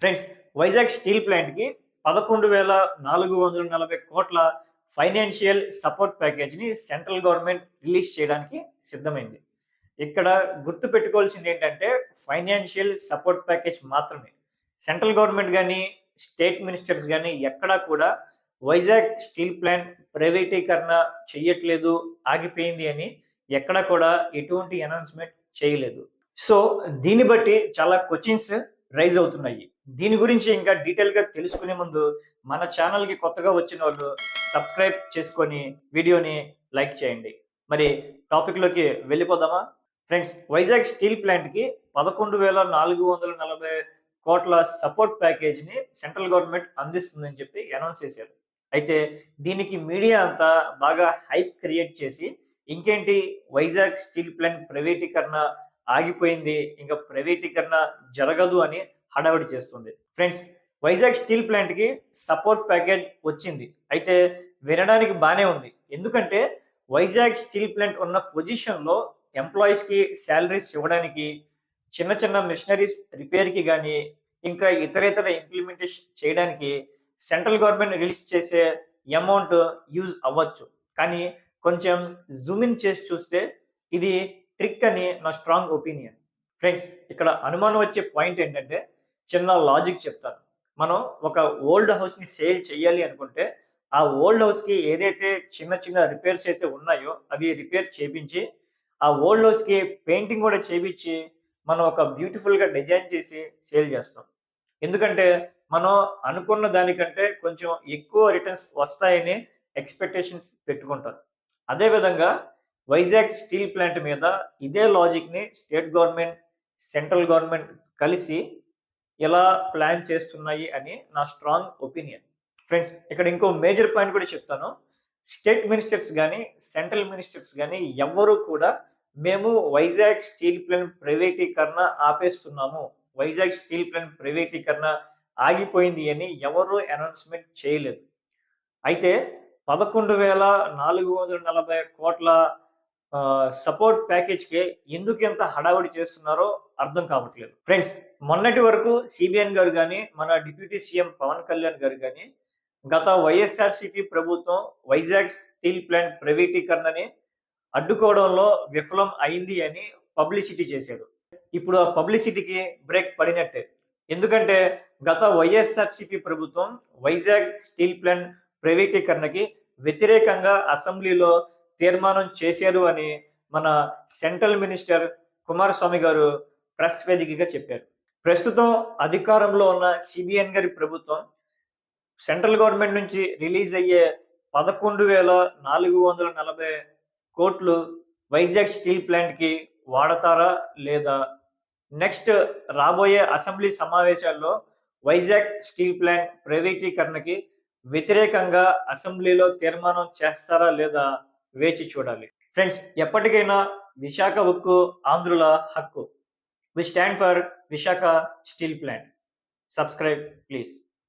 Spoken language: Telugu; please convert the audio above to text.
ఫ్రెండ్స్, వైజాగ్ స్టీల్ ప్లాంట్‌కి 11,440 కోట్ల ఫైనాన్షియల్ సపోర్ట్ ప్యాకేజ్‌ని సెంట్రల్ గవర్నమెంట్ రిలీజ్ చేయడానికి సిద్ధమైంది. ఇక్కడ గుర్తుపెట్టుకోవాల్సిందేంటంటే ఫైనాన్షియల్ సపోర్ట్ ప్యాకేజ్ మాత్రమే. సెంట్రల్ గవర్నమెంట్ గాని, స్టేట్ మినిస్టర్స్ గాని ఎక్కడా కూడా వైజాగ్ స్టీల్ ప్లాంట్ ప్రైవేటీకరణ చెయ్యట్లేదు, ఆగిపోయింది అని ఎక్కడా కూడా ఎటువంటి అనౌన్స్‌మెంట్ చేయలేదు. సో, దీన్ని బట్టి చాలా క్వెషన్స్ రైజ్ అవుతున్నాయి. దీని గురించి ఇంకా డీటెయిల్‌గా తెలుసుకునే ముందు మన ఛానెల్‌కి కొత్తగా వచ్చినోళ్ళు సబ్స్క్రైబ్ చేసుకొని వీడియోని లైక్ చేయండి. మరి టాపిక్‌లోకి వెళ్ళిపోదామా? ఫ్రెండ్స్, వైజాగ్ స్టీల్ ప్లాంట్‌కి 11,440 కోట్ల సపోర్ట్ ప్యాకేజ్‌ని సెంట్రల్ గవర్నమెంట్ అందిస్తుందని చెప్పి అనౌన్స్ చేశారు. అయితే దీనికి మీడియా అంతా బాగా హైప్ క్రియేట్ చేసి ఇంకేంటి వైజాగ్ స్టీల్ ప్లాంట్ ప్రైవేటీకరణ ఆగిపోయింది, ఇంకా ప్రైవేటీకరణ జరగదు అని హడావిడి చేస్తుంది. ఫ్రెండ్స్, వైజాగ్ స్టీల్ ప్లాంట్‌కి సపోర్ట్ ప్యాకేజ్ వచ్చింది. అయితే వినడానికి బానే ఉంది. ఎందుకంటే వైజాగ్ స్టీల్ ప్లాంట్ ఉన్న పొజిషన్‌లో ఎంప్లాయీస్‌కి సాలరీస్ ఇవ్వడానికి, చిన్న చిన్న మిషనరీస్ రిపేర్‌కి గాని, ఇంకా ఇతరేతర ఇంప్లిమెంటేషన్ చేయడానికి సెంట్రల్ గవర్నమెంట్ రిలీజ్ చేసే అమౌంట్ యూజ్ అవ్వచ్చు. కానీ కొంచెం జూమ్ ఇన్ చేసి చూస్తే ఇది ట్రిక్ అని నా స్ట్రాంగ్ ఒపీనియన్. ఫ్రెండ్స్, ఇక్కడ అనుమానం వచ్చే పాయింట్ ఏంటంటే చిన్న లాజిక్ చెప్తాను. మనం ఒక ఓల్డ్ హౌస్‌ని సేల్ చేయాలి అనుకుంటే, ఆ ఓల్డ్ హౌస్‌కి ఏదైతే చిన్న చిన్న రిపేర్స్ అయితే ఉన్నాయో అవి రిపేర్ చేపించి, ఆ ఓల్డ్ హౌస్‌కి పెయింటింగ్ కూడా చేపించి, మనం ఒక బ్యూటిఫుల్‌గా డిజైన్ చేసి సేల్ చేస్తాం. ఎందుకంటే మనం అనుకున్న దానికంటే కొంచెం ఎక్కువ రిటర్న్స్ వస్తాయని ఎక్స్‌పెక్టేషన్స్ పెట్టుకుంటాం. అదే విధంగా వైజాగ్ స్టీల్ ప్లాంట్ మీద ఇదే లాజిక్‌ని స్టేట్ గవర్నమెంట్, సెంట్రల్ గవర్నమెంట్ కలిసి ఎలా ప్లాన్ చేస్తున్నాయి అని నా స్ట్రాంగ్ ఒపీనియన్. ఫ్రెండ్స్, ఇక్కడ ఇంకో మేజర్ పాయింట్ కూడా చెప్తాను. స్టేట్ మినిస్టర్స్ గాని, సెంట్రల్ మినిస్టర్స్ గాని ఎవ్వరు కూడా మేము వైజాగ్ స్టీల్ ప్లాంట్ ప్రైవేటీకరణ ఆపేస్తున్నాము, వైజాగ్ స్టీల్ ప్లాంట్ ప్రైవేటీకరణ ఆగిపోయింది అని ఎవరు అనౌన్స్‌మెంట్ చేయలేదు. అయితే 11,440 కోట్ల సపోర్ట్ ప్యాకేజ్‌కి ఎందుకింత హడావిడి చేస్తున్నారో అర్థం కావట్లేదు. ఫ్రెండ్స్, మొన్నటి వరకు సీబీఎన్ గారు గాని, మన డిప్యూటీ సీఎం పవన్ కళ్యాణ్ గారు గాని, గత వైఎస్ఆర్‌సీపీ ప్రభుత్వం వైజాగ్ స్టీల్ ప్లాంట్ ప్రైవేటీకరణని అడ్డుకోవడంలో విఫలం అయింది అని పబ్లిసిటీ చేశారు. ఇప్పుడు ఆ పబ్లిసిటీకి బ్రేక్ పడినట్టే. ఎందుకంటే గత వైఎస్ఆర్‌సీపీ ప్రభుత్వం వైజాగ్ స్టీల్ ప్లాంట్ ప్రైవేటీకరణకి వ్యతిరేకంగా అసెంబ్లీలో తీర్మానం చేశారు అని మన సెంట్రల్ మినిస్టర్ కుమారస్వామి గారు ప్రెస్ వేదికగా చెప్పారు. ప్రస్తుతం అధికారంలో ఉన్న సీబీఎన్ గారి ప్రభుత్వం సెంట్రల్ గవర్నమెంట్ నుంచి రిలీజ్ అయ్యే 11,440 కోట్లు వైజాగ్ స్టీల్ ప్లాంట్‌కి వాడతారా లేదా? నెక్స్ట్ రాబోయే అసెంబ్లీ సమావేశాల్లో వైజాగ్ స్టీల్ ప్లాంట్ ప్రైవేటీకరణకి వ్యతిరేకంగా అసెంబ్లీలో తీర్మానం చేస్తారా లేదా వేచి చూడాలి. ఫ్రెండ్స్, ఎప్పటికైనా విశాఖ ఉక్కు ఆంధ్రుల హక్కు. We stand for Visakha steel plant. Subscribe please.